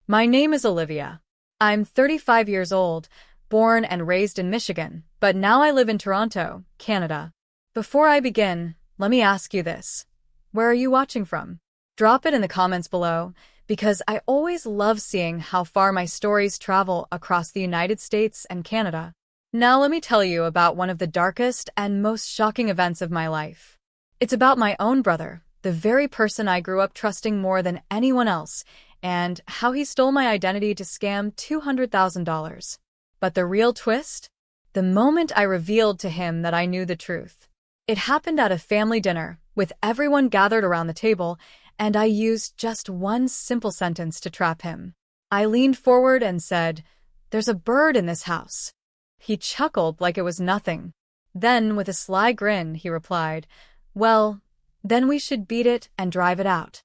My name is Olivia. I'm 35 years old, born and raised in Michigan, but now I live in Toronto, Canada. Before I begin, let me ask you this. Where are you watching from? Drop it in the comments below, because I always love seeing how far my stories travel across the United States and Canada. Now let me tell you about one of the darkest and most shocking events of my life. It's about my own brother, the very person I grew up trusting more than anyone else, and how he stole my identity to scam $200,000. But the real twist? The moment I revealed to him that I knew the truth. It happened at a family dinner, with everyone gathered around the table, and I used just one simple sentence to trap him. I leaned forward and said, "There's a bird in this house." He chuckled like it was nothing. Then, with a sly grin, he replied, "Well, then we should beat it and drive it out."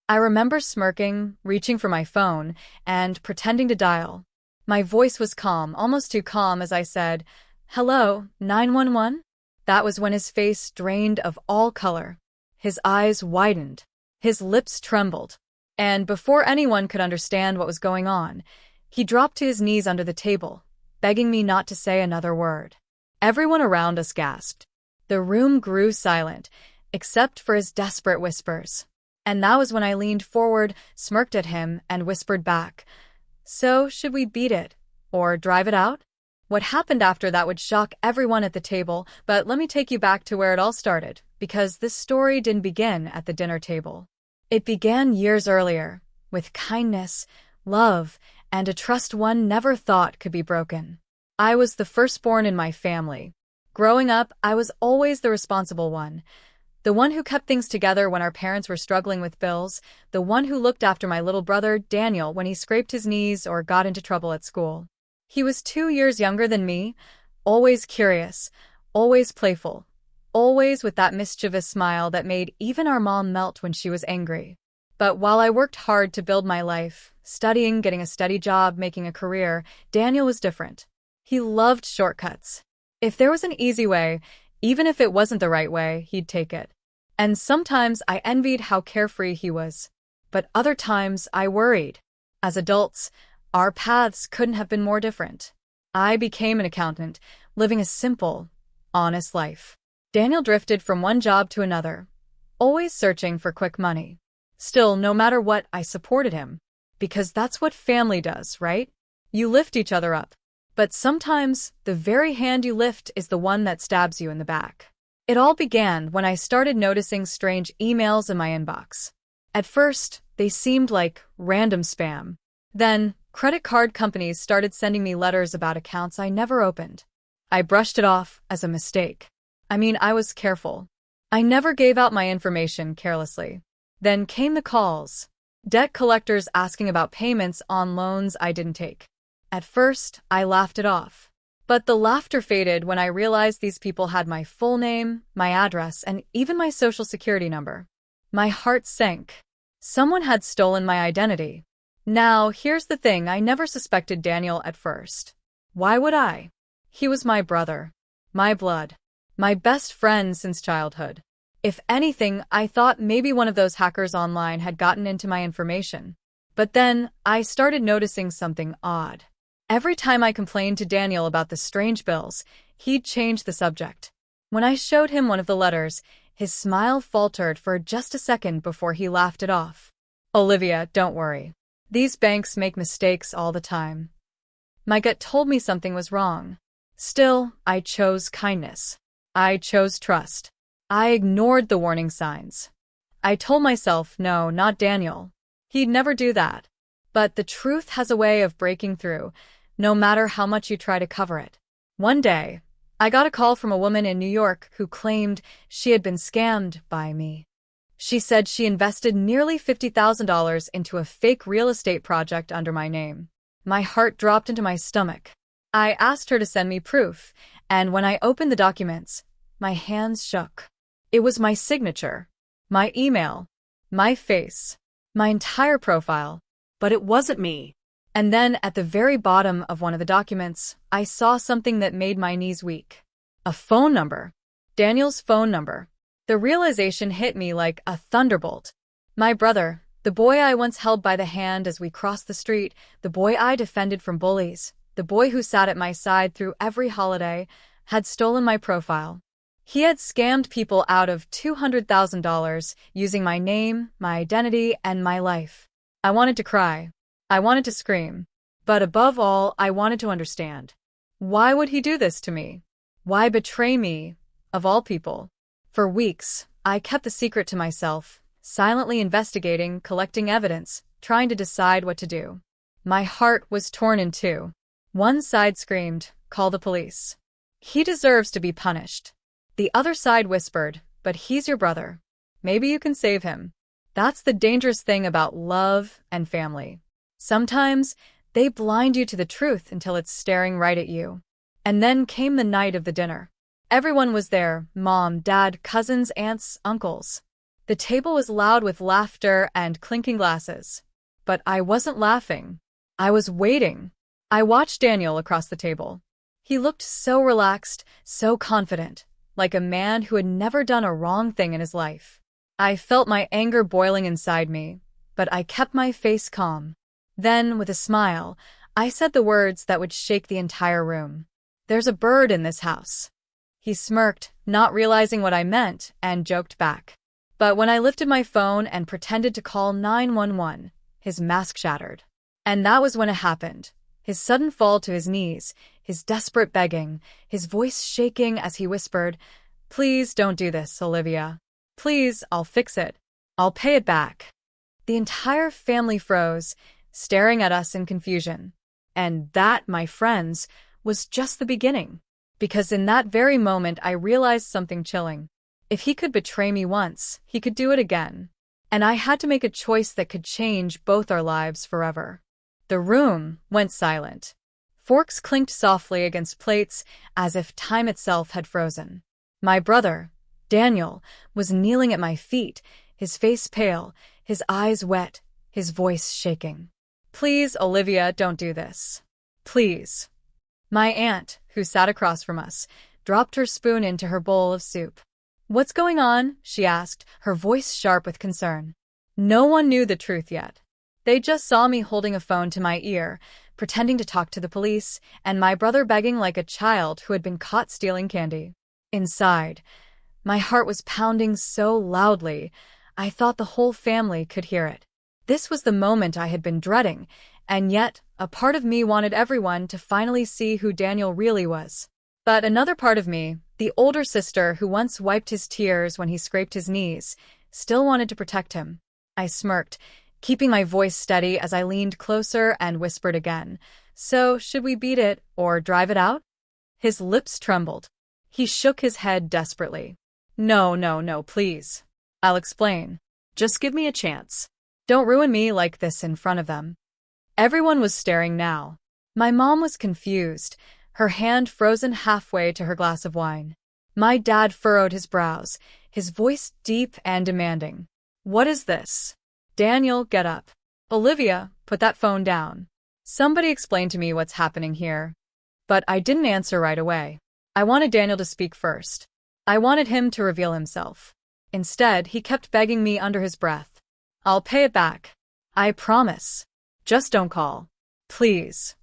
I remember smirking, reaching for my phone, and pretending to dial. My voice was calm, almost too calm, as I said, "Hello, 911?" That was when his face drained of all color. His eyes widened. His lips trembled. And before anyone could understand what was going on, he dropped to his knees under the table, begging me not to say another word. Everyone around us gasped. The room grew silent, except for his desperate whispers. And that was when I leaned forward, smirked at him, and whispered back, "So, should we beat it? Or drive it out?" What happened after that would shock everyone at the table, but let me take you back to where it all started, because this story didn't begin at the dinner table. It began years earlier, with kindness, love, and a trust one never thought could be broken. I was the firstborn in my family. Growing up, I was always the responsible one. The one who kept things together when our parents were struggling with bills, the one who looked after my little brother, Daniel, when he scraped his knees or got into trouble at school. He was 2 years younger than me, always curious, always playful, always with that mischievous smile that made even our mom melt when she was angry. But while I worked hard to build my life, studying, getting a steady job, making a career, Daniel was different. He loved shortcuts. If there was an easy way, even if it wasn't the right way, he'd take it. And sometimes I envied how carefree he was. But other times I worried. As adults, our paths couldn't have been more different. I became an accountant, living a simple, honest life. Daniel drifted from one job to another, always searching for quick money. Still, no matter what, I supported him. Because that's what family does, right? You lift each other up. But sometimes, the very hand you lift is the one that stabs you in the back. It all began when I started noticing strange emails in my inbox. At first, they seemed like random spam. Then, credit card companies started sending me letters about accounts I never opened. I brushed it off as a mistake. I was careful. I never gave out my information carelessly. Then came the calls. Debt collectors asking about payments on loans I didn't take. At first, I laughed it off. But the laughter faded when I realized these people had my full name, my address, and even my social security number. My heart sank. Someone had stolen my identity. Now, here's the thing, I never suspected Daniel at first. Why would I? He was my brother. My blood. My best friend since childhood. If anything, I thought maybe one of those hackers online had gotten into my information. But then, I started noticing something odd. Every time I complained to Daniel about the strange bills, he'd change the subject. When I showed him one of the letters, his smile faltered for just a second before he laughed it off. "Olivia, don't worry. These banks make mistakes all the time." My gut told me something was wrong. Still, I chose kindness. I chose trust. I ignored the warning signs. I told myself, no, not Daniel. He'd never do that. But the truth has a way of breaking through, no matter how much you try to cover it. One day, I got a call from a woman in New York who claimed she had been scammed by me. She said she invested nearly $50,000 into a fake real estate project under my name. My heart dropped into my stomach. I asked her to send me proof, and when I opened the documents, my hands shook. It was my signature, my email, my face, my entire profile. But it wasn't me. And then, at the very bottom of one of the documents, I saw something that made my knees weak. A phone number. Daniel's phone number. The realization hit me like a thunderbolt. My brother, The boy I once held by the hand as we crossed the street, the boy I defended from bullies, the boy who sat at my side through every holiday, had stolen my profile. He had scammed people out of $200,000 using my name, my identity, and my life. I wanted to cry. I wanted to scream. But above all, I wanted to understand. Why would he do this to me? Why betray me, of all people? For weeks, I kept the secret to myself, silently investigating, collecting evidence, trying to decide what to do. My heart was torn in two. One side screamed, "Call the police. He deserves to be punished." The other side whispered, "But he's your brother. Maybe you can save him." That's the dangerous thing about love and family. Sometimes, they blind you to the truth until it's staring right at you. And then came the night of the dinner. Everyone was there, mom, dad, cousins, aunts, uncles. The table was loud with laughter and clinking glasses. But I wasn't laughing. I was waiting. I watched Daniel across the table. He looked so relaxed, so confident, like a man who had never done a wrong thing in his life. I felt my anger boiling inside me, but I kept my face calm. Then, with a smile, I said the words that would shake the entire room. "There's a bird in this house." He smirked, not realizing what I meant, and joked back. But when I lifted my phone and pretended to call 911, his mask shattered. And that was when it happened. His sudden fall to his knees, his desperate begging, his voice shaking as he whispered, "Please don't do this, Olivia. Please, I'll fix it. I'll pay it back." The entire family froze, staring at us in confusion. And that, my friends, was just the beginning. Because in that very moment I realized something chilling. If he could betray me once, he could do it again. And I had to make a choice that could change both our lives forever. The room went silent. Forks clinked softly against plates as if time itself had frozen. My brother, Daniel, was kneeling at my feet, his face pale, his eyes wet, his voice shaking. "Please, Olivia, don't do this. Please." My aunt, who sat across from us, dropped her spoon into her bowl of soup. "What's going on?" she asked, her voice sharp with concern. No one knew the truth yet. They just saw me holding a phone to my ear, pretending to talk to the police, and my brother begging like a child who had been caught stealing candy. Inside, my heart was pounding so loudly, I thought the whole family could hear it. This was the moment I had been dreading, and yet a part of me wanted everyone to finally see who Daniel really was. But another part of me, the older sister who once wiped his tears when he scraped his knees, still wanted to protect him. I smirked, keeping my voice steady as I leaned closer and whispered again, "So, should we beat it or drive it out?" His lips trembled. He shook his head desperately. "No, no, no, please. I'll explain. Just give me a chance. Don't ruin me like this in front of them." Everyone was staring now. My mom was confused, her hand frozen halfway to her glass of wine. My dad furrowed his brows, his voice deep and demanding. "What is this? Daniel, get up. Olivia, put that phone down. Somebody explain to me what's happening here." But I didn't answer right away. I wanted Daniel to speak first. I wanted him to reveal himself. Instead, he kept begging me under his breath. "I'll pay it back. I promise. Just don't call. Please."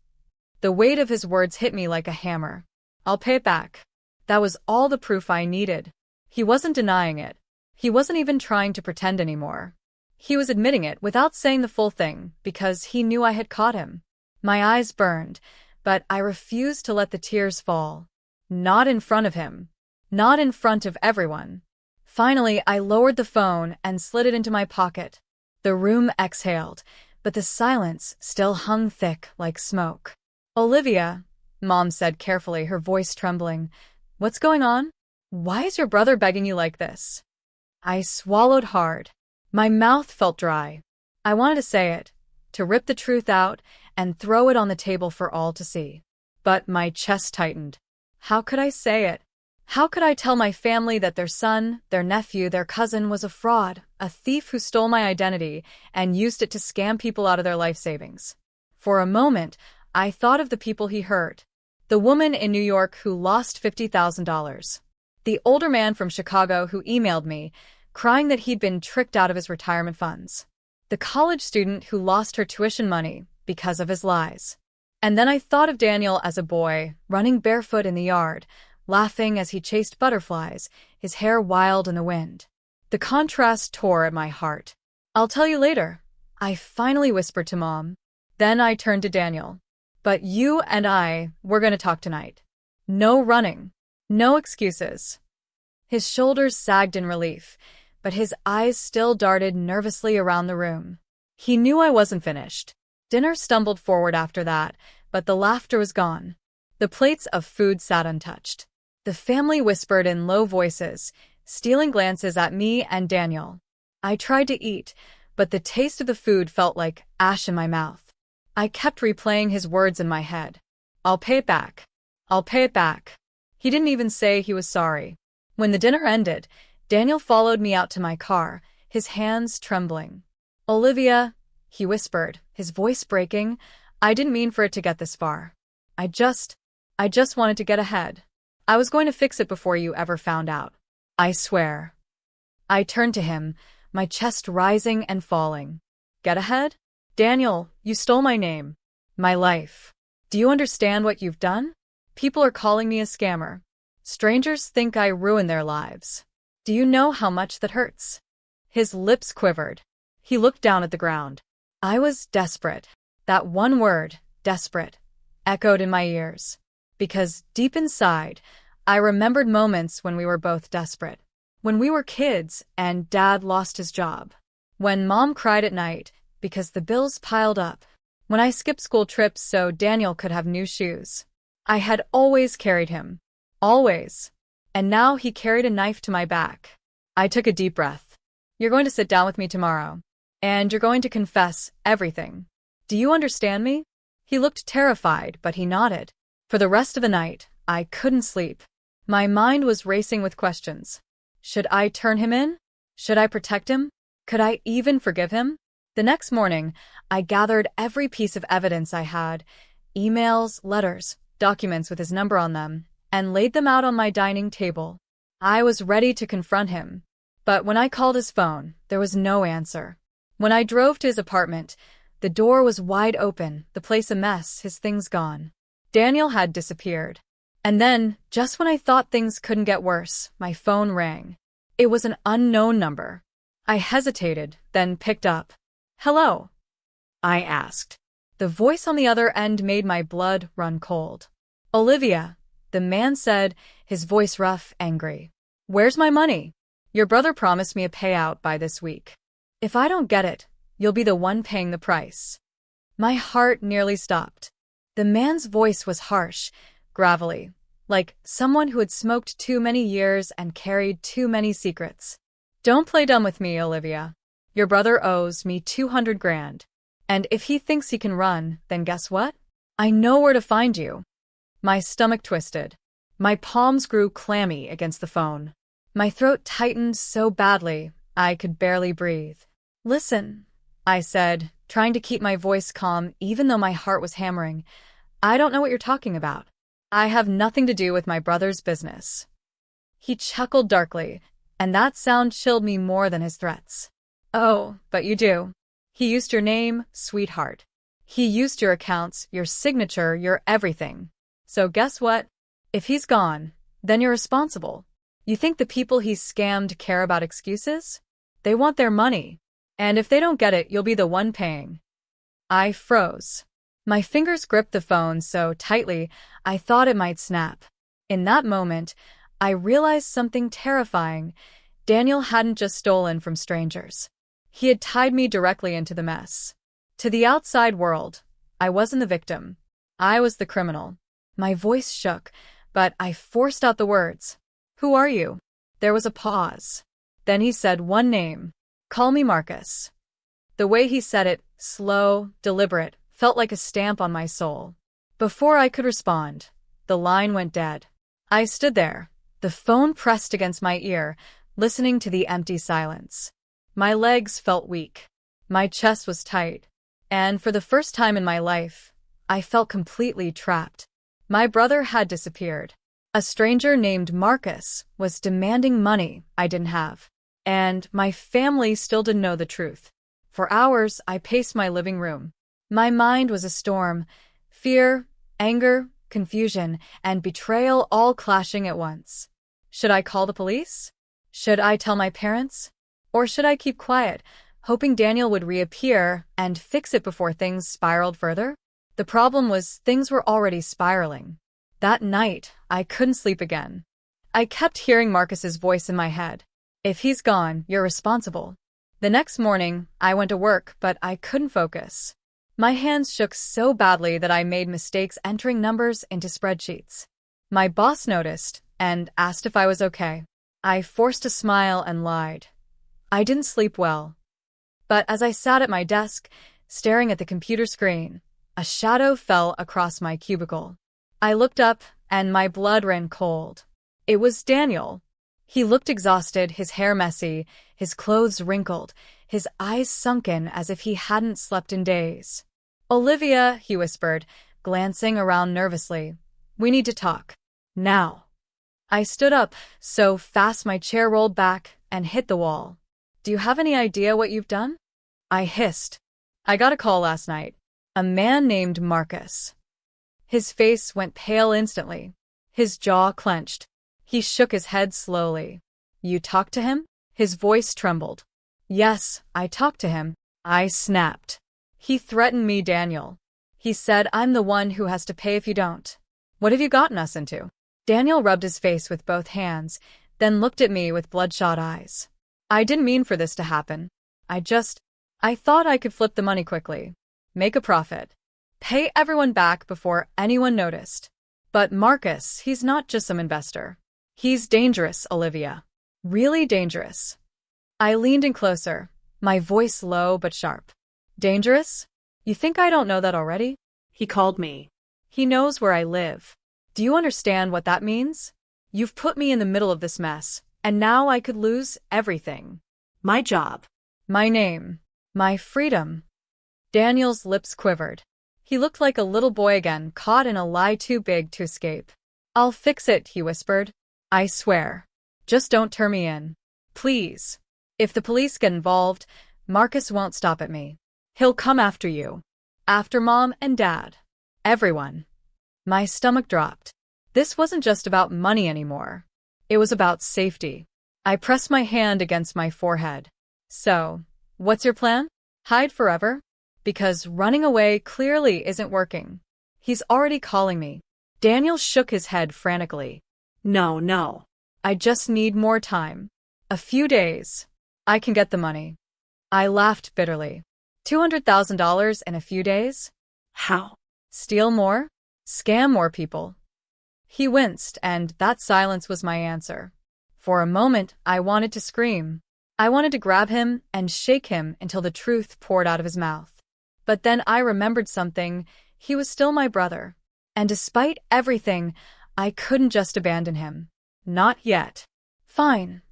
The weight of his words hit me like a hammer. "I'll pay it back." That was all the proof I needed. He wasn't denying it. He wasn't even trying to pretend anymore. He was admitting it without saying the full thing, because he knew I had caught him. My eyes burned, but I refused to let the tears fall. Not in front of him. Not in front of everyone. Finally, I lowered the phone and slid it into my pocket. The room exhaled, but the silence still hung thick like smoke. "Olivia," Mom said carefully, her voice trembling, "what's going on? Why is your brother begging you like this?" I swallowed hard. My mouth felt dry. I wanted to say it, to rip the truth out and throw it on the table for all to see. But my chest tightened. How could I say it? How could I tell my family that their son, their nephew, their cousin was a fraud, a thief who stole my identity and used it to scam people out of their life savings? For a moment, I thought of the people he hurt. The woman in New York who lost $50,000. The older man from Chicago who emailed me, crying that he'd been tricked out of his retirement funds. The college student who lost her tuition money because of his lies. And then I thought of Daniel as a boy, running barefoot in the yard, laughing as he chased butterflies, his hair wild in the wind. The contrast tore at my heart. "I'll tell you later," I finally whispered to Mom. Then I turned to Daniel. "But you and we're going to talk tonight. No running. No excuses." His shoulders sagged in relief, but his eyes still darted nervously around the room. He knew I wasn't finished. Dinner stumbled forward after that, but the laughter was gone. The plates of food sat untouched. The family whispered in low voices, stealing glances at me and Daniel. I tried to eat, but the taste of the food felt like ash in my mouth. I kept replaying his words in my head. "I'll pay it back. I'll pay it back." He didn't even say he was sorry. When the dinner ended, Daniel followed me out to my car, his hands trembling. "Olivia," he whispered, his voice breaking, "I didn't mean for it to get this far. I just wanted to get ahead. I was going to fix it before you ever found out. I swear." I turned to him, my chest rising and falling. "Get ahead? Daniel, you stole my name. My life. Do you understand what you've done? People are calling me a scammer. Strangers think I ruined their lives. Do you know how much that hurts?" His lips quivered. He looked down at the ground. I was desperate. That one word, desperate, echoed in my ears. Because deep inside, I remembered moments when we were both desperate. When we were kids and Dad lost his job. When Mom cried at night because the bills piled up. When I skipped school trips so Daniel could have new shoes. I had always carried him. Always. And now he carried a knife to my back. I took a deep breath. "You're going to sit down with me tomorrow. And you're going to confess everything. Do you understand me?" He looked terrified, but he nodded. For the rest of the night, I couldn't sleep. My mind was racing with questions. Should I turn him in? Should I protect him? Could I even forgive him? The next morning, I gathered every piece of evidence I had, emails, letters, documents with his number on them, and laid them out on my dining table. I was ready to confront him. But when I called his phone, there was no answer. When I drove to his apartment, the door was wide open, the place a mess, his things gone. Daniel had disappeared. And then, just when I thought things couldn't get worse, my phone rang. It was an unknown number. I hesitated, then picked up. "Hello?" I asked. The voice on the other end made my blood run cold. "Olivia," the man said, his voice rough, angry. "Where's my money? Your brother promised me a payout by this week. If I don't get it, you'll be the one paying the price." My heart nearly stopped. The man's voice was harsh, gravelly, like someone who had smoked too many years and carried too many secrets. "Don't play dumb with me, Olivia. Your brother owes me 200 grand. And if he thinks he can run, then guess what? I know where to find you." My stomach twisted. My palms grew clammy against the phone. My throat tightened so badly, I could barely breathe. "Listen," I said, trying to keep my voice calm even though my heart was hammering. "I don't know what you're talking about. I have nothing to do with my brother's business." He chuckled darkly, and that sound chilled me more than his threats. "Oh, but you do. He used your name, sweetheart. He used your accounts, your signature, your everything. So guess what? If he's gone, then you're responsible. You think the people he's scammed care about excuses? They want their money. And if they don't get it, you'll be the one paying." I froze. My fingers gripped the phone so tightly I thought it might snap. In that moment, I realized something terrifying. Daniel hadn't just stolen from strangers. He had tied me directly into the mess. To the outside world, I wasn't the victim. I was the criminal. My voice shook, but I forced out the words. "Who are you?" There was a pause. Then he said one name. "Call me Marcus." The way he said it, slow, deliberate, felt like a stamp on my soul. Before I could respond, the line went dead. I stood there, the phone pressed against my ear, listening to the empty silence. My legs felt weak. My chest was tight. And for the first time in my life, I felt completely trapped. My brother had disappeared. A stranger named Marcus was demanding money I didn't have. And my family still didn't know the truth. For hours, I paced my living room. My mind was a storm. Fear, anger, confusion, and betrayal all clashing at once. Should I call the police? Should I tell my parents? Or should I keep quiet, hoping Daniel would reappear and fix it before things spiraled further? The problem was things were already spiraling. That night, I couldn't sleep again. I kept hearing Marcus's voice in my head. If he's gone, you're responsible. The next morning, I went to work, but I couldn't focus. My hands shook so badly that I made mistakes entering numbers into spreadsheets. My boss noticed and asked if I was okay. I forced a smile and lied. I didn't sleep well. But as I sat at my desk, staring at the computer screen, a shadow fell across my cubicle. I looked up, and my blood ran cold. It was Daniel. He looked exhausted, his hair messy, his clothes wrinkled, his eyes sunken as if he hadn't slept in days. "Olivia," he whispered, glancing around nervously. "We need to talk. Now." I stood up, so fast my chair rolled back and hit the wall. "Do you have any idea what you've done?" I hissed. "I got a call last night. A man named Marcus." His face went pale instantly. His jaw clenched. He shook his head slowly. "You talked to him?" His voice trembled. "Yes, I talked to him." I snapped. "He threatened me, Daniel. He said I'm the one who has to pay if you don't. What have you gotten us into?" Daniel rubbed his face with both hands, then looked at me with bloodshot eyes. "I didn't mean for this to happen. I thought I could flip the money quickly. Make a profit. Pay everyone back before anyone noticed. But Marcus, he's not just some investor. He's dangerous, Olivia. Really dangerous." I leaned in closer, my voice low but sharp. "Dangerous? You think I don't know that already?" He called me. "He knows where I live. Do you understand what that means? You've put me in the middle of this mess, and now I could lose everything. My job. My name. My freedom." Daniel's lips quivered. He looked like a little boy again, caught in a lie too big to escape. "I'll fix it," he whispered. "I swear. Just don't turn me in. Please. If the police get involved, Marcus won't stop at me. He'll come after you. After Mom and Dad. Everyone." My stomach dropped. This wasn't just about money anymore. It was about safety. I pressed my hand against my forehead. "So, what's your plan? Hide forever? Because running away clearly isn't working. He's already calling me." Daniel shook his head frantically. No. "I just need more time. A few days. I can get the money." I laughed bitterly. $200,000 in a few days? How? Steal more? Scam more people? He winced, and that silence was my answer. For a moment, I wanted to scream. I wanted to grab him and shake him until the truth poured out of his mouth. But then I remembered something. He was still my brother. And despite everything, I couldn't just abandon him. Not yet. "Fine,"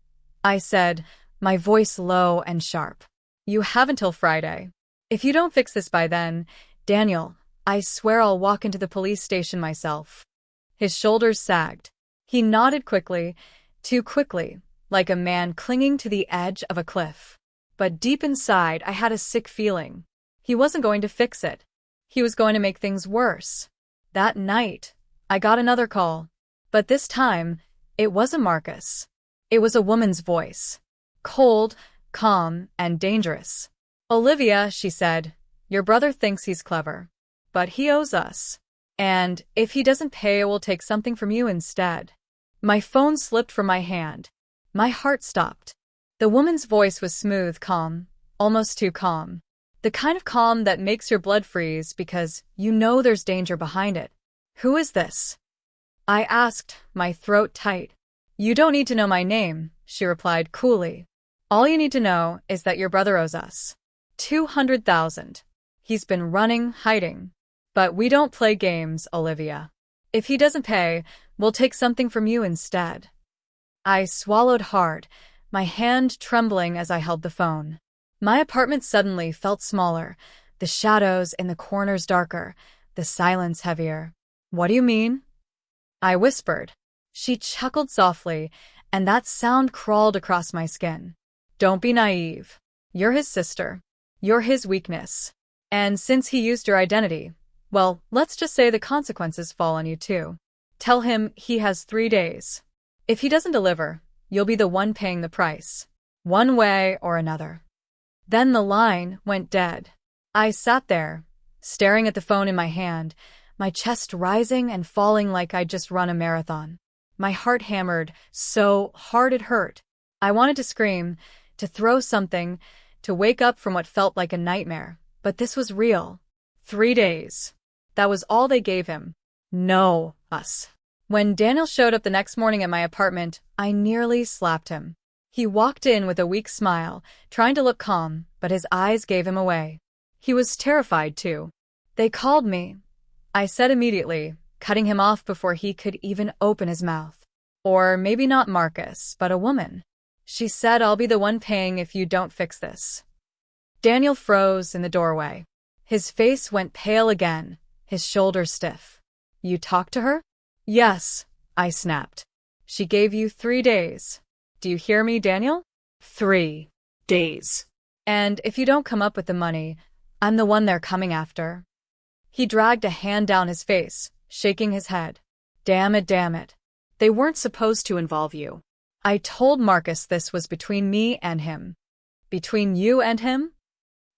I said, my voice low and sharp. "You have until Friday. If you don't fix this by then, Daniel, I swear I'll walk into the police station myself." His shoulders sagged. He nodded quickly, too quickly, like a man clinging to the edge of a cliff. But deep inside, I had a sick feeling. He wasn't going to fix it. He was going to make things worse. That night, I got another call. But this time, it wasn't Marcus. It was a woman's voice. Cold, calm, and dangerous. "Olivia," she said, "your brother thinks he's clever. But he owes us. And if he doesn't pay, we'll take something from you instead." My phone slipped from my hand. My heart stopped. The woman's voice was smooth, calm, almost too calm. The kind of calm that makes your blood freeze because you know there's danger behind it. "Who is this?" I asked, my throat tight. "You don't need to know my name," she replied coolly. "All you need to know is that your brother owes us. 200,000. He's been running, hiding. But we don't play games, Olivia. If he doesn't pay, we'll take something from you instead." I swallowed hard, my hand trembling as I held the phone. My apartment suddenly felt smaller, the shadows in the corners darker, the silence heavier. "What do you mean?" I whispered. She chuckled softly, and that sound crawled across my skin. "Don't be naive. You're his sister. You're his weakness. And since he used your identity, well, let's just say the consequences fall on you too. Tell him he has 3 days. If he doesn't deliver, you'll be the one paying the price, one way or another." Then the line went dead. I sat there, staring at the phone in my hand, my chest rising and falling like I'd just run a marathon. My heart hammered so hard it hurt. I wanted to scream, to throw something, to wake up from what felt like a nightmare. But this was real. 3 days. That was all they gave him. No, us. When Daniel showed up the next morning at my apartment, I nearly slapped him. He walked in with a weak smile, trying to look calm, but his eyes gave him away. He was terrified, too. "They called me," I said immediately, cutting him off before he could even open his mouth. "Or maybe not Marcus, but a woman. She said I'll be the one paying if you don't fix this." Daniel froze in the doorway. His face went pale again, his shoulders stiff. "You talked to her?" "Yes," I snapped. "She gave you 3 days. Do you hear me, Daniel? 3 days. And if you don't come up with the money, I'm the one they're coming after." He dragged a hand down his face, shaking his head. Damn it. They weren't supposed to involve you. I told Marcus this was between me and him. "Between you and him?"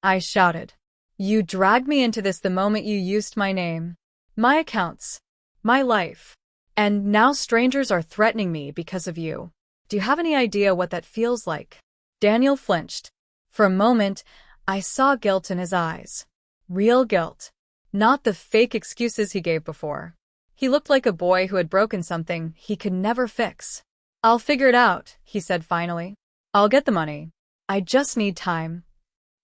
I shouted. "You dragged me into this the moment you used my name, my accounts, my life. And now strangers are threatening me because of you. Do you have any idea what that feels like?" Daniel flinched. For a moment, I saw guilt in his eyes. Real guilt. Not the fake excuses he gave before. He looked like a boy who had broken something he could never fix. "I'll figure it out," he said finally. "I'll get the money. I just need time."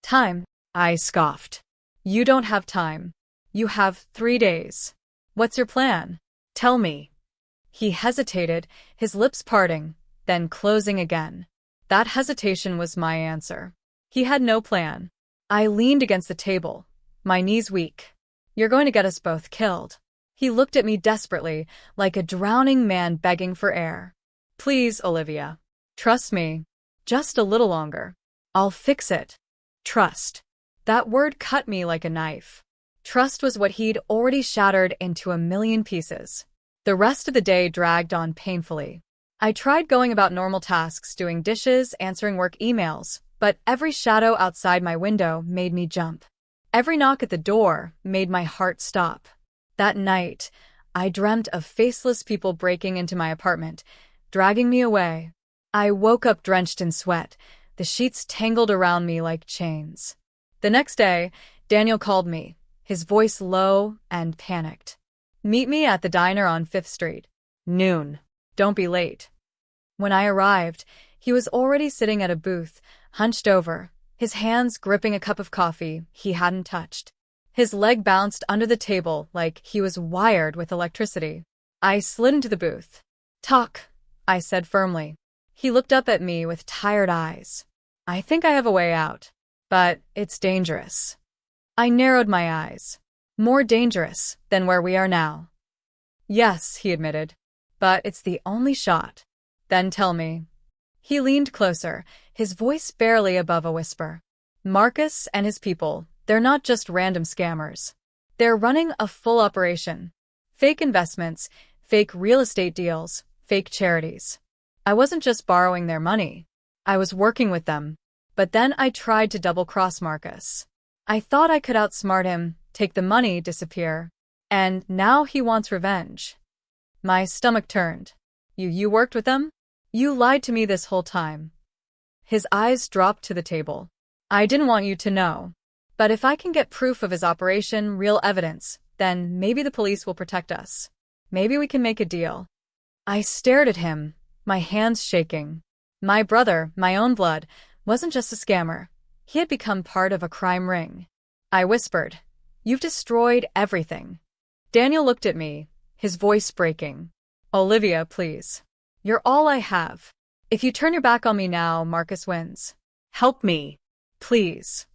"Time?" I scoffed. "You don't have time. You have 3 days. What's your plan? Tell me." He hesitated, his lips parting, then closing again. That hesitation was my answer. He had no plan. I leaned against the table, my knees weak. "You're going to get us both killed." He looked at me desperately, like a drowning man begging for air. "Please, Olivia. Trust me. Just a little longer. I'll fix it." Trust. That word cut me like a knife. Trust was what he'd already shattered into a million pieces. The rest of the day dragged on painfully. I tried going about normal tasks, doing dishes, answering work emails, but every shadow outside my window made me jump. Every knock at the door made my heart stop. That night, I dreamt of faceless people breaking into my apartment, dragging me away. I woke up drenched in sweat, the sheets tangled around me like chains. The next day, Daniel called me, his voice low and panicked. "Meet me at the diner on 5th Street. Noon. Don't be late." When I arrived, he was already sitting at a booth, hunched over, his hands gripping a cup of coffee he hadn't touched. His leg bounced under the table like he was wired with electricity. I slid into the booth. "Talk," I said firmly. He looked up at me with tired eyes. "I think I have a way out, but it's dangerous." I narrowed my eyes. "More dangerous than where we are now." "Yes," he admitted, "but it's the only shot." "Then tell me." He leaned closer, his voice barely above a whisper. "Marcus and his people, they're not just random scammers. They're running a full operation. Fake investments, fake real estate deals, fake charities. I wasn't just borrowing their money. I was working with them. But then I tried to double-cross Marcus. I thought I could outsmart him, take the money, disappear. And now he wants revenge." My stomach turned. You worked with them? You lied to me this whole time." His eyes dropped to the table. "I didn't want you to know. But if I can get proof of his operation, real evidence, then maybe the police will protect us. Maybe we can make a deal." I stared at him, my hands shaking. My brother, my own blood, wasn't just a scammer. He had become part of a crime ring. I whispered, "You've destroyed everything." Daniel looked at me, his voice breaking. "Olivia, please. You're all I have. If you turn your back on me now, Marcus wins. Help me. Please."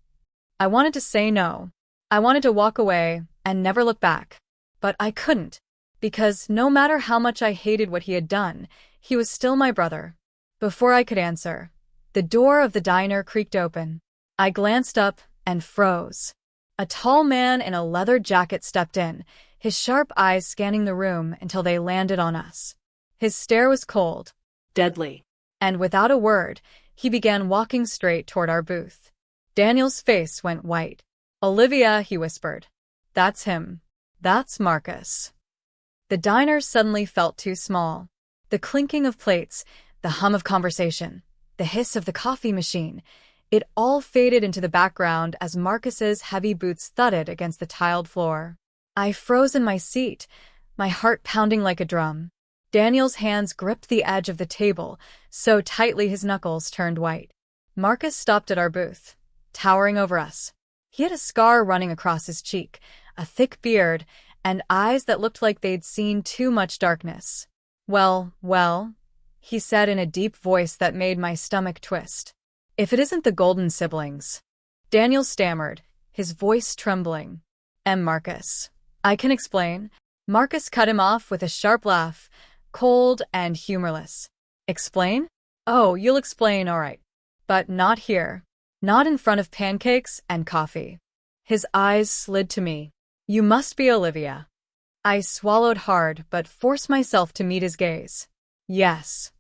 I wanted to say no. I wanted to walk away and never look back. But I couldn't, because no matter how much I hated what he had done, he was still my brother. Before I could answer, the door of the diner creaked open. I glanced up, and froze. A tall man in a leather jacket stepped in, his sharp eyes scanning the room until they landed on us. His stare was cold, Deadly. and without a word, he began walking straight toward our booth. Daniel's face went white. "Olivia," he whispered. "That's him. That's Marcus." The diner suddenly felt too small. The clinking of plates, the hum of conversation, the hiss of the coffee machine, it all faded into the background as Marcus's heavy boots thudded against the tiled floor. I froze in my seat, my heart pounding like a drum. Daniel's hands gripped the edge of the table, so tightly his knuckles turned white. Marcus stopped at our booth, towering over us. He had a scar running across his cheek, a thick beard, and eyes that looked like they'd seen too much darkness. Well, he said in a deep voice that made my stomach twist. "If it isn't the Golden siblings." Daniel stammered, his voice trembling. Marcus. "I can explain." Marcus cut him off with a sharp laugh, cold and humorless. "Explain? Oh, you'll explain, all right. But not here. Not in front of pancakes and coffee." His eyes slid to me. "You must be Olivia." I swallowed hard but forced myself to meet his gaze. "Yes."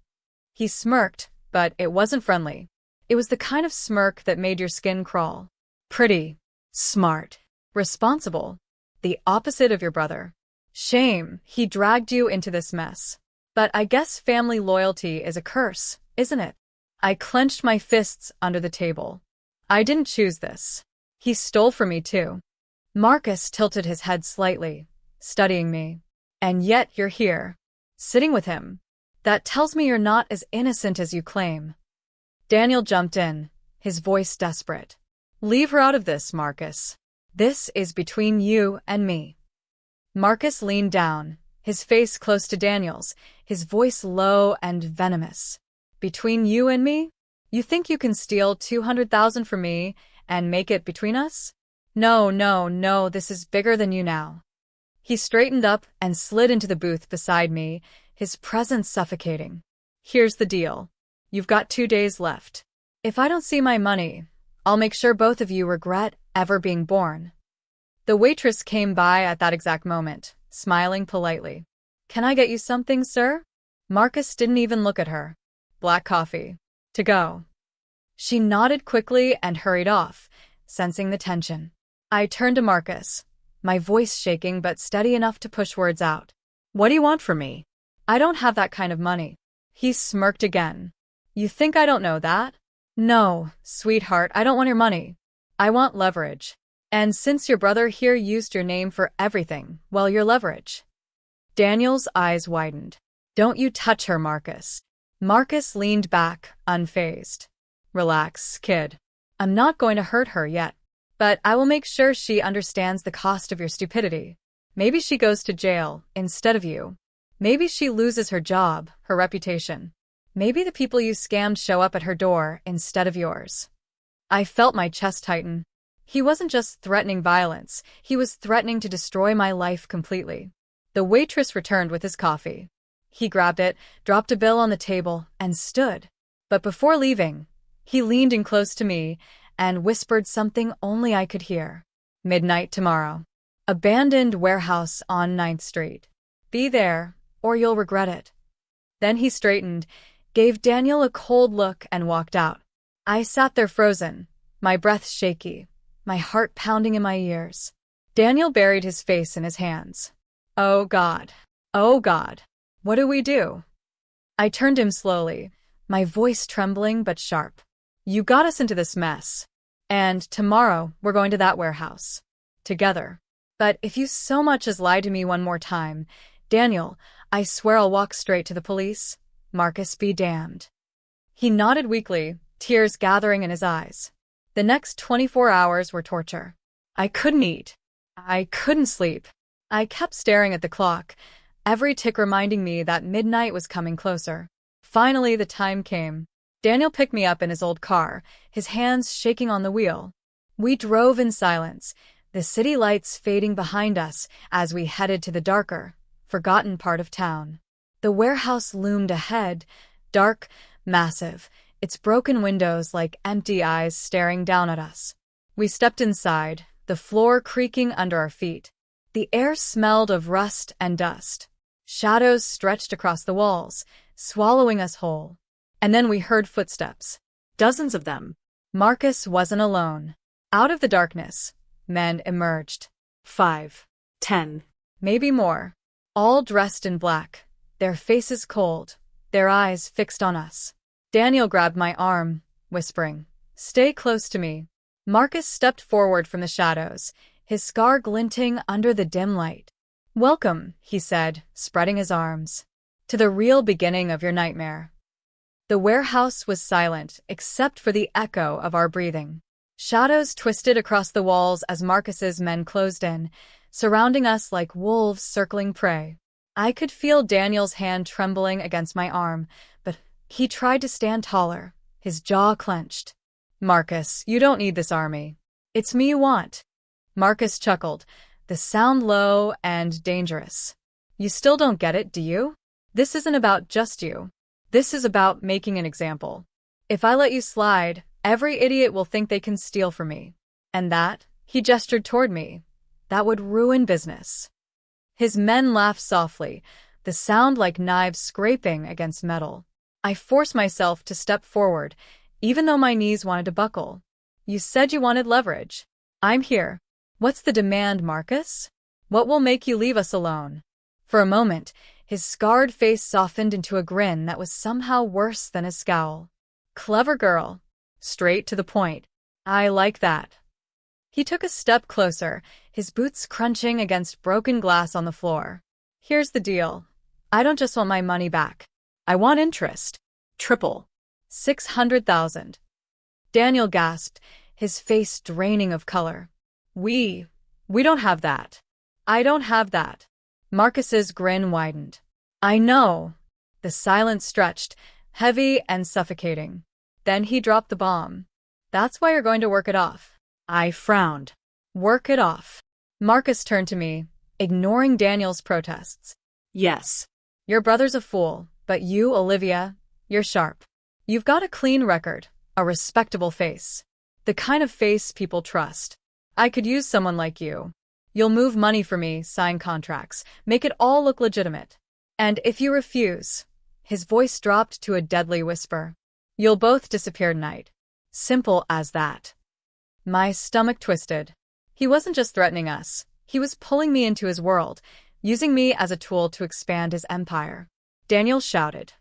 He smirked, but it wasn't friendly. It was the kind of smirk that made your skin crawl. "Pretty. Smart. Responsible. The opposite of your brother. Shame he dragged you into this mess. But I guess family loyalty is a curse, isn't it?" I clenched my fists under the table. "I didn't choose this. He stole from me too." Marcus tilted his head slightly, studying me. "And yet you're here, sitting with him. That tells me you're not as innocent as you claim." Daniel jumped in, his voice desperate. "Leave her out of this, Marcus. This is between you and me." Marcus leaned down, his face close to Daniel's, his voice low and venomous. "Between you and me? You think you can steal 200,000 from me and make it between us? No, this is bigger than you now." He straightened up and slid into the booth beside me, his presence suffocating. "Here's the deal. You've got 2 days left. If I don't see my money, I'll make sure both of you regret ever being born." The waitress came by at that exact moment, smiling politely. "Can I get you something, sir?" Marcus didn't even look at her. "Black coffee. To go." She nodded quickly and hurried off, sensing the tension. I turned to Marcus, my voice shaking but steady enough to push words out. "What do you want from me?" "I don't have that kind of money." He smirked again. "You think I don't know that?" "No, sweetheart, I don't want your money. I want leverage. And since your brother here used your name for everything, well, your leverage." Daniel's eyes widened. "Don't you touch her, Marcus." Marcus leaned back, unfazed. "Relax, kid. I'm not going to hurt her yet. But I will make sure she understands the cost of your stupidity. Maybe she goes to jail instead of you. Maybe she loses her job, her reputation. Maybe the people you scammed show up at her door instead of yours." I felt my chest tighten. He wasn't just threatening violence, he was threatening to destroy my life completely. The waitress returned with his coffee. He grabbed it, dropped a bill on the table, and stood. But before leaving, he leaned in close to me and whispered something only I could hear. "Midnight tomorrow. Abandoned warehouse on 9th Street. Be there, or you'll regret it." Then he straightened, gave Daniel a cold look, and walked out. I sat there frozen, my breath shaky, my heart pounding in my ears. Daniel buried his face in his hands. Oh God. What do we do?" I turned to him slowly, my voice trembling but sharp. "You got us into this mess. And tomorrow we're going to that warehouse. Together. But if you so much as lie to me one more time, Daniel, I swear I'll walk straight to the police. Marcus be damned." He nodded weakly, tears gathering in his eyes. The next 24 hours were torture. I couldn't eat. I couldn't sleep. I kept staring at the clock, every tick reminding me that midnight was coming closer. Finally, the time came. Daniel picked me up in his old car, his hands shaking on the wheel. We drove in silence, the city lights fading behind us as we headed to the darker, forgotten part of town. The warehouse loomed ahead, dark, massive, its broken windows like empty eyes staring down at us. We stepped inside, the floor creaking under our feet. The air smelled of rust and dust. Shadows stretched across the walls, swallowing us whole. And then we heard footsteps. Dozens of them. Marcus wasn't alone. Out of the darkness, men emerged. 5, 10. Maybe more. All dressed in black, their faces cold, their eyes fixed on us. Daniel grabbed my arm, whispering, "Stay close to me." Marcus stepped forward from the shadows, his scar glinting under the dim light. "Welcome," he said, spreading his arms, "to the real beginning of your nightmare." The warehouse was silent, except for the echo of our breathing. Shadows twisted across the walls as Marcus's men closed in, surrounding us like wolves circling prey. I could feel Daniel's hand trembling against my arm, but he tried to stand taller, his jaw clenched. "Marcus, you don't need this army. It's me you want." Marcus chuckled, the sound low and dangerous. "You still don't get it, do you? This isn't about just you. This is about making an example. If I let you slide, every idiot will think they can steal from me. And that," he gestured toward me, "that would ruin business." His men laughed softly, the sound like knives scraping against metal. I forced myself to step forward, even though my knees wanted to buckle. "You said you wanted leverage. I'm here. What's the demand, Marcus? What will make you leave us alone?" For a moment, his scarred face softened into a grin that was somehow worse than a scowl. "Clever girl. Straight to the point. I like that." He took a step closer, his boots crunching against broken glass on the floor. "Here's the deal. I don't just want my money back. I want interest. Triple. 600,000. Daniel gasped, his face draining of color. We don't have that. I don't have that." Marcus's grin widened. "I know." The silence stretched, heavy and suffocating. Then he dropped the bomb. "That's why you're going to work it off." I frowned. "Work it off." Marcus turned to me, ignoring Daniel's protests. "Yes." "Your brother's a fool, but you, Olivia, you're sharp. You've got a clean record, a respectable face. The kind of face people trust. I could use someone like you. You'll move money for me, sign contracts, make it all look legitimate. And if you refuse," his voice dropped to a deadly whisper, "you'll both disappear tonight. Simple as that." My stomach twisted. He wasn't just threatening us. He was pulling me into his world, using me as a tool to expand his empire. Daniel shouted,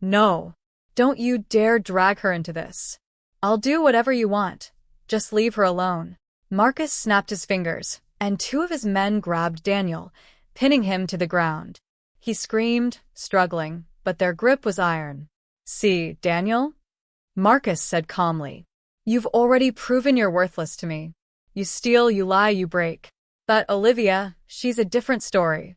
"No, don't you dare drag her into this. I'll do whatever you want. Just leave her alone." Marcus snapped his fingers, and two of his men grabbed Daniel, pinning him to the ground. He screamed, struggling, but their grip was iron. "See, Daniel?" Marcus said calmly. "You've already proven you're worthless to me. You steal, you lie, you break. But Olivia, she's a different story."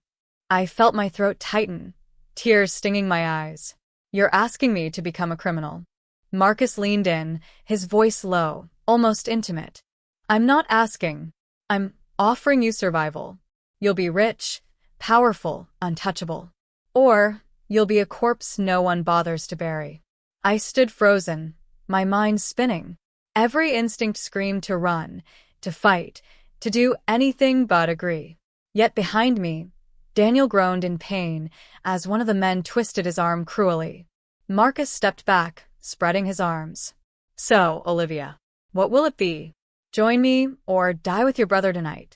I felt my throat tighten, tears stinging my eyes. "You're asking me to become a criminal." Marcus leaned in, his voice low, almost intimate. "I'm not asking. I'm offering you survival. You'll be rich, powerful, untouchable. Or you'll be a corpse no one bothers to bury." I stood frozen, my mind spinning. Every instinct screamed to run, to fight, to do anything but agree. Yet behind me, Daniel groaned in pain as one of the men twisted his arm cruelly. Marcus stepped back, spreading his arms. "So, Olivia, what will it be? Join me, or die with your brother tonight?"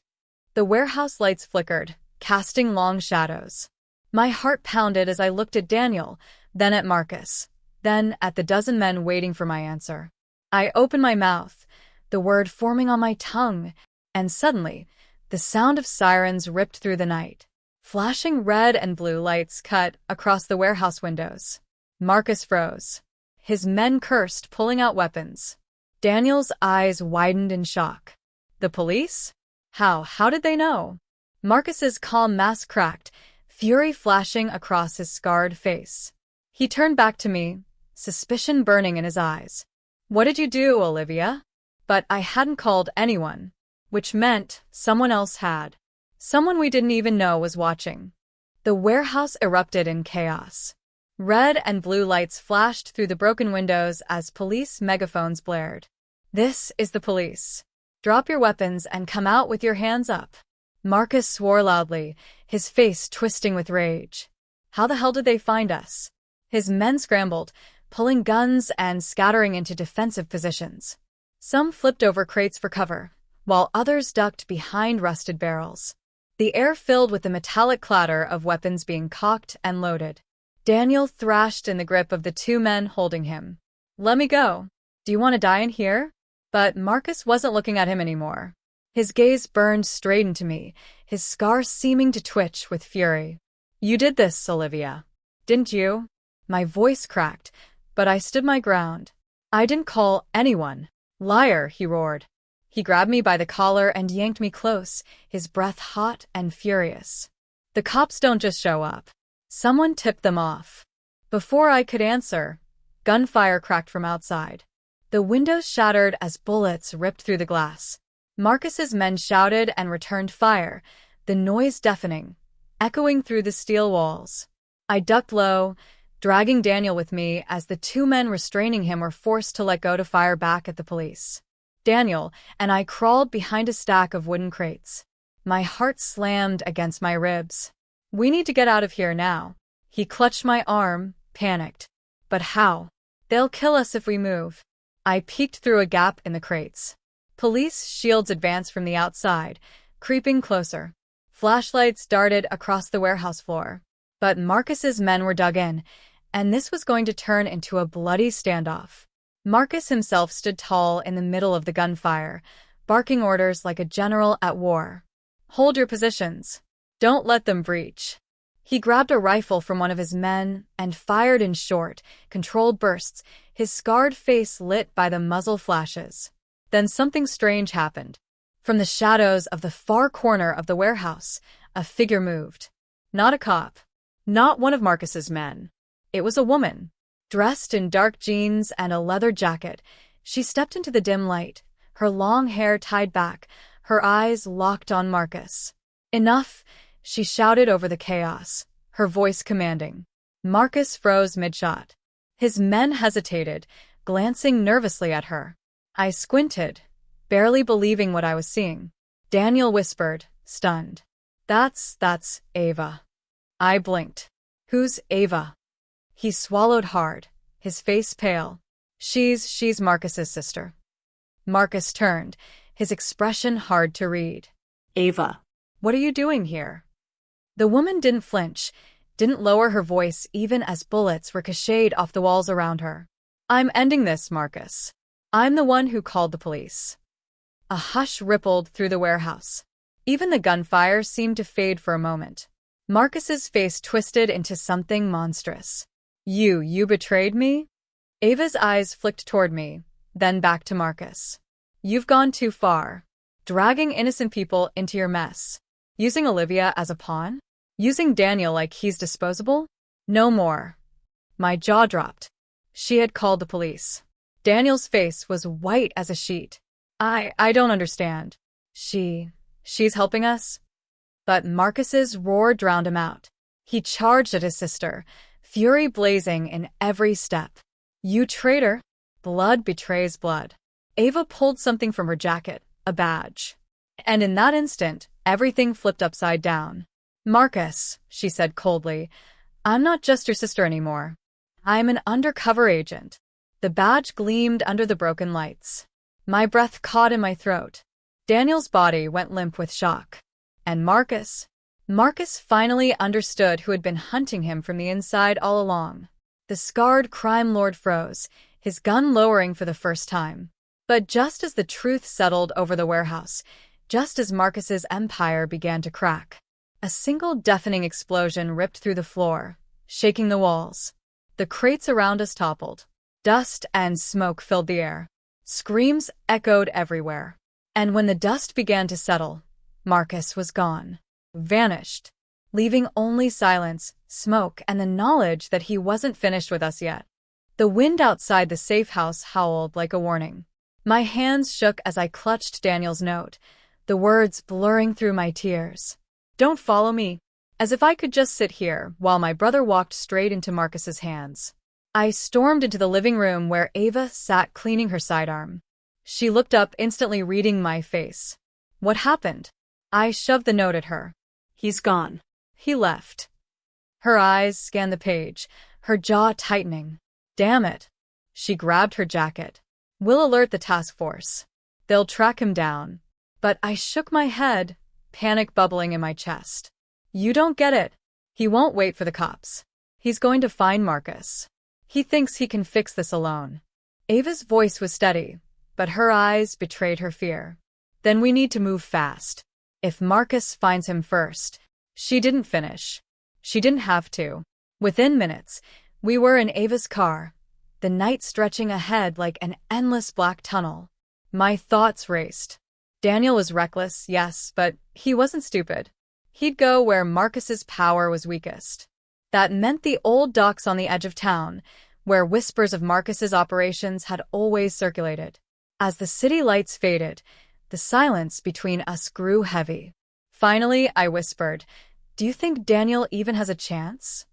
The warehouse lights flickered, casting long shadows. My heart pounded as I looked at Daniel, then at Marcus, then at the dozen men waiting for my answer. I opened my mouth, the word forming on my tongue, and suddenly, the sound of sirens ripped through the night. Flashing red and blue lights cut across the warehouse windows. Marcus froze. His men cursed, pulling out weapons. Daniel's eyes widened in shock. "The police? How did they know?" Marcus's calm mask cracked, fury flashing across his scarred face. He turned back to me, suspicion burning in his eyes. "What did you do, Olivia?" But I hadn't called anyone, which meant someone else had. Someone we didn't even know was watching. The warehouse erupted in chaos. Red and blue lights flashed through the broken windows as police megaphones blared. "This is the police. Drop your weapons and come out with your hands up. Marcus swore loudly, his face twisting with rage. How the hell did they find us? His men scrambled, pulling guns and scattering into defensive positions. Some flipped over crates for cover, while others ducked behind rusted barrels. The air filled with the metallic clatter of weapons being cocked and loaded. Daniel thrashed in the grip of the two men holding him. Let me go. Do you want to die in here? But Marcus wasn't looking at him anymore. His gaze burned straight into me, his scar seeming to twitch with fury. You did this, Olivia. Didn't you? My voice cracked, but I stood my ground. I didn't call anyone. Liar, he roared. He grabbed me by the collar and yanked me close, his breath hot and furious. The cops don't just show up. Someone tipped them off. Before I could answer, gunfire cracked from outside. The windows shattered as bullets ripped through the glass. Marcus's men shouted and returned fire, the noise deafening, echoing through the steel walls. I ducked low, dragging Daniel with me as the two men restraining him were forced to let go to fire back at the police. Daniel and I crawled behind a stack of wooden crates. My heart slammed against my ribs. We need to get out of here now. He clutched my arm, panicked. But how? They'll kill us if we move. I peeked through a gap in the crates. Police shields advanced from the outside, creeping closer. Flashlights darted across the warehouse floor. But Marcus's men were dug in, and this was going to turn into a bloody standoff. Marcus himself stood tall in the middle of the gunfire, barking orders like a general at war. Hold your positions. Don't let them breach. He grabbed a rifle from one of his men and fired in short, controlled bursts, his scarred face lit by the muzzle flashes. Then something strange happened. From the shadows of the far corner of the warehouse, a figure moved. Not a cop. Not one of Marcus's men. It was a woman. Dressed in dark jeans and a leather jacket, she stepped into the dim light, her long hair tied back, her eyes locked on Marcus. Enough, she shouted over the chaos, her voice commanding. Marcus froze mid-shot. His men hesitated, glancing nervously at her. I squinted, barely believing what I was seeing. Daniel whispered, stunned. That's Ava. I blinked. Who's Ava? He swallowed hard, his face pale. She's Marcus's sister. Marcus turned, his expression hard to read. Ava. What are you doing here? The woman didn't flinch, didn't lower her voice even as bullets ricocheted off the walls around her. I'm ending this, Marcus. I'm the one who called the police. A hush rippled through the warehouse. Even the gunfire seemed to fade for a moment. Marcus's face twisted into something monstrous. You betrayed me? Ava's eyes flicked toward me, then back to Marcus. You've gone too far. Dragging innocent people into your mess. Using Olivia as a pawn? Using Daniel like he's disposable? No more. My jaw dropped. She had called the police. Daniel's face was white as a sheet. I don't understand. She's helping us? But Marcus's roar drowned him out. He charged at his sister, fury blazing in every step. You traitor! Blood betrays blood. Ava pulled something from her jacket, a badge. And in that instant, everything flipped upside down. Marcus, she said coldly, I'm not just your sister anymore. I'm an undercover agent. The badge gleamed under the broken lights. My breath caught in my throat. Daniel's body went limp with shock. And Marcus finally understood who had been hunting him from the inside all along. The scarred crime lord froze, his gun lowering for the first time. But just as the truth settled over the warehouse, just as Marcus's empire began to crack, a single deafening explosion ripped through the floor, shaking the walls. The crates around us toppled. Dust and smoke filled the air. Screams echoed everywhere. And when the dust began to settle, Marcus was gone. Vanished. Leaving only silence, smoke, and the knowledge that he wasn't finished with us yet. The wind outside the safe house howled like a warning. My hands shook as I clutched Daniel's note, the words blurring through my tears. Don't follow me. As if I could just sit here while my brother walked straight into Marcus's hands. I stormed into the living room where Ava sat cleaning her sidearm. She looked up, instantly reading my face. What happened? I shoved the note at her. He's gone. He left. Her eyes scanned the page, her jaw tightening. Damn it. She grabbed her jacket. We'll alert the task force. They'll track him down. But I shook my head, panic bubbling in my chest. You don't get it. He won't wait for the cops. He's going to find Marcus. He thinks he can fix this alone. Ava's voice was steady, but her eyes betrayed her fear. Then we need to move fast. If Marcus finds him first. She didn't finish. She didn't have to. Within minutes, we were in Ava's car, the night stretching ahead like an endless black tunnel. My thoughts raced. Daniel was reckless, yes, but he wasn't stupid. He'd go where Marcus's power was weakest. That meant the old docks on the edge of town, where whispers of Marcus's operations had always circulated. As the city lights faded, the silence between us grew heavy. Finally, I whispered, "Do you think Daniel even has a chance?"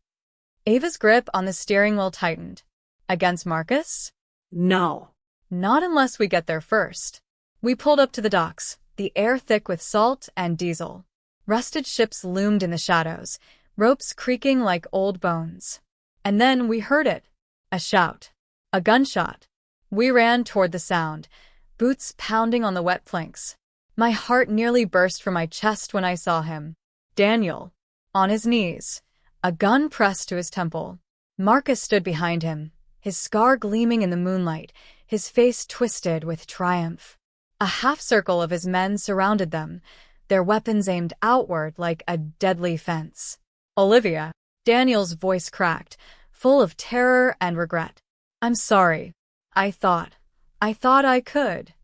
Ava's grip on the steering wheel tightened. Against Marcus? No. Not unless we get there first. We pulled up to the docks, the air thick with salt and diesel. Rusted ships loomed in the shadows, ropes creaking like old bones. And then we heard it. A shout. A gunshot. We ran toward the sound, boots pounding on the wet planks. My heart nearly burst from my chest when I saw him. Daniel. On his knees. A gun pressed to his temple. Marcus stood behind him, his scar gleaming in the moonlight, his face twisted with triumph. A half-circle of his men surrounded them, their weapons aimed outward like a deadly fence. Olivia. Daniel's voice cracked, full of terror and regret. I'm sorry. I thought I could.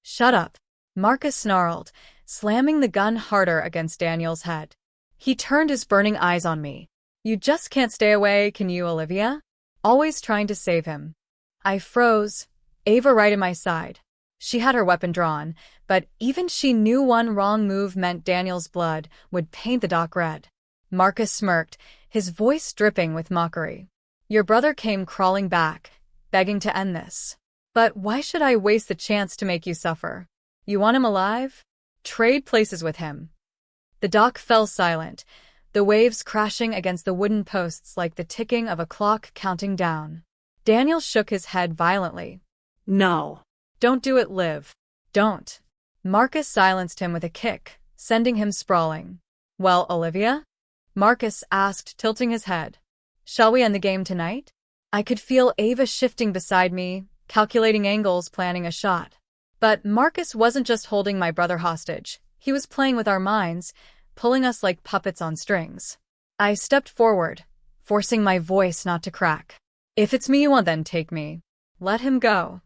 Shut up. Marcus snarled, slamming the gun harder against Daniel's head. He turned his burning eyes on me. You just can't stay away, can you, Olivia? Always trying to save him. I froze, Ava right at my side. She had her weapon drawn, but even she knew one wrong move meant Daniel's blood would paint the dock red. Marcus smirked, his voice dripping with mockery. Your brother came crawling back, begging to end this. But why should I waste the chance to make you suffer? You want him alive? Trade places with him. The dock fell silent, the waves crashing against the wooden posts like the ticking of a clock counting down. Daniel shook his head violently. No. Don't do it, Liv. Don't. Marcus silenced him with a kick, sending him sprawling. Well, Olivia? Marcus asked, tilting his head. Shall we end the game tonight? I could feel Ava shifting beside me, calculating angles, planning a shot. But Marcus wasn't just holding my brother hostage. He was playing with our minds, pulling us like puppets on strings. I stepped forward, forcing my voice not to crack. If it's me you want, then take me. Let him go.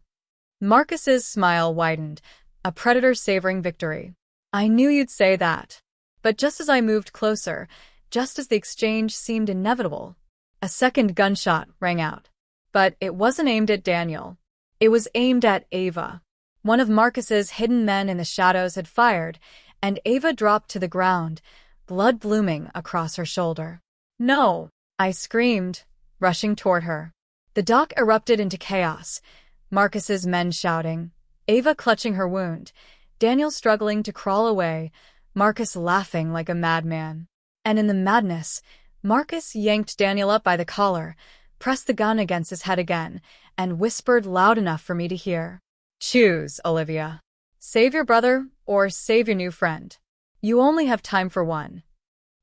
Marcus's smile widened, a predator savoring victory. I knew you'd say that. But just as I moved closer, just as the exchange seemed inevitable, a second gunshot rang out. But it wasn't aimed at Daniel. It was aimed at Ava. One of Marcus's hidden men in the shadows had fired, and Ava dropped to the ground, blood blooming across her shoulder. No! I screamed, rushing toward her. The dock erupted into chaos, Marcus's men shouting, Ava clutching her wound, Daniel struggling to crawl away, Marcus laughing like a madman. And in the madness, Marcus yanked Daniel up by the collar, pressed the gun against his head again, and whispered loud enough for me to hear. Choose, Olivia. Save your brother, or save your new friend. You only have time for one.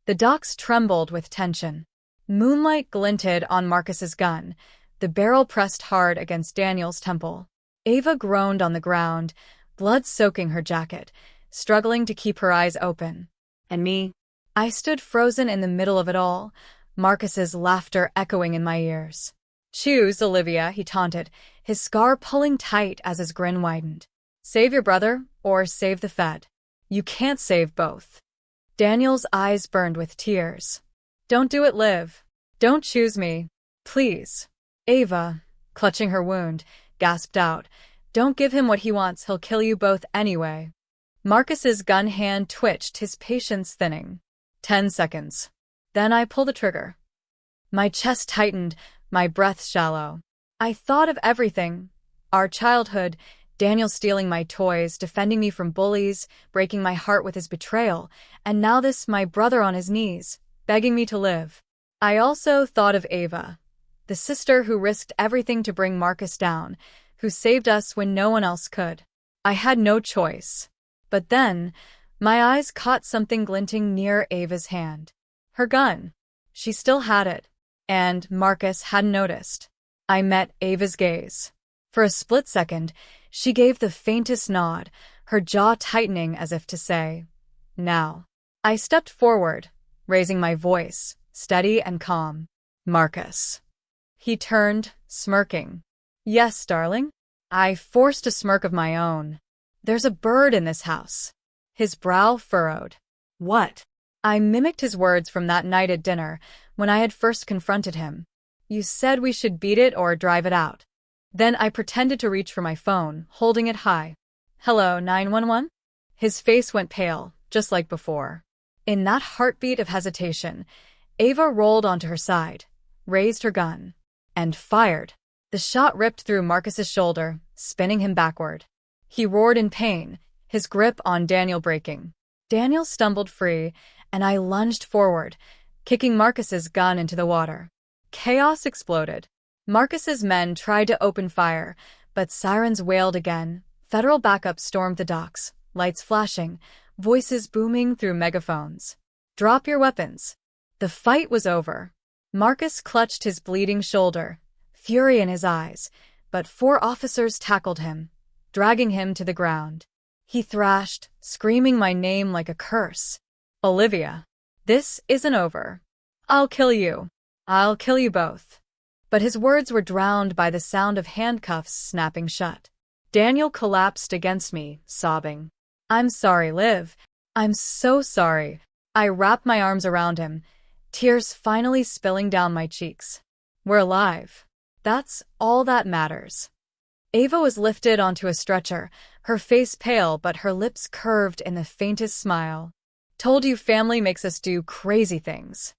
The docks trembled with tension. Moonlight glinted on Marcus's gun, the barrel pressed hard against Daniel's temple. Ava groaned on the ground, blood soaking her jacket, struggling to keep her eyes open. And me? I stood frozen in the middle of it all, Marcus's laughter echoing in my ears. Choose, Olivia, he taunted, his scar pulling tight as his grin widened. Save your brother, or save the Fed. You can't save both. Daniel's eyes burned with tears. Don't do it, Liv. Don't choose me. Please. Ava, clutching her wound, gasped out. Don't give him what he wants, he'll kill you both anyway. Marcus's gun hand twitched, his patience thinning. 10 seconds. Then I pulled the trigger. My chest tightened, my breath shallow. I thought of everything. Our childhood, Daniel stealing my toys, defending me from bullies, breaking my heart with his betrayal, and now this my brother on his knees, begging me to live. I also thought of Ava, the sister who risked everything to bring Marcus down, who saved us when no one else could. I had no choice. But then, my eyes caught something glinting near Ava's hand. Her gun. She still had it. And Marcus hadn't noticed. I met Ava's gaze. For a split second, she gave the faintest nod, her jaw tightening as if to say, "Now." I stepped forward, raising my voice, steady and calm. "Marcus." He turned, smirking. "Yes, darling?" I forced a smirk of my own. "There's a bird in this house." His brow furrowed. What? I mimicked his words from that night at dinner when I had first confronted him. "You said we should beat it or drive it out." Then I pretended to reach for my phone, holding it high. "Hello, 911?" His face went pale, just like before. In that heartbeat of hesitation, Ava rolled onto her side, raised her gun, and fired. The shot ripped through Marcus's shoulder, spinning him backward. He roared in pain, his grip on Daniel breaking. Daniel stumbled free, and I lunged forward, kicking Marcus's gun into the water. Chaos exploded. Marcus's men tried to open fire, but sirens wailed again. Federal backup stormed the docks, lights flashing, voices booming through megaphones. "Drop your weapons." The fight was over. Marcus clutched his bleeding shoulder, fury in his eyes, but 4 officers tackled him, dragging him to the ground. He thrashed, screaming my name like a curse. "Olivia, this isn't over. I'll kill you. I'll kill you both." But his words were drowned by the sound of handcuffs snapping shut. Daniel collapsed against me, sobbing. "I'm sorry, Liv. I'm so sorry." I wrapped my arms around him, tears finally spilling down my cheeks. "We're alive. That's all that matters." Ava was lifted onto a stretcher, her face pale but her lips curved in the faintest smile. "Told you family makes us do crazy things."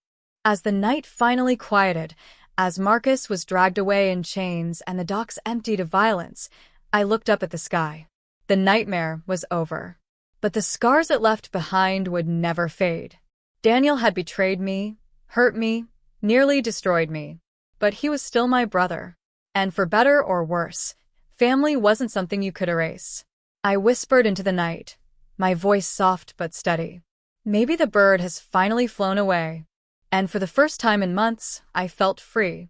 As the night finally quieted, as Marcus was dragged away in chains and the docks emptied of violence, I looked up at the sky. The nightmare was over. But the scars it left behind would never fade. Daniel had betrayed me, hurt me, nearly destroyed me. But he was still my brother. And for better or worse, family wasn't something you could erase. I whispered into the night, my voice soft but steady. Maybe the bird has finally flown away. And for the first time in months, I felt free.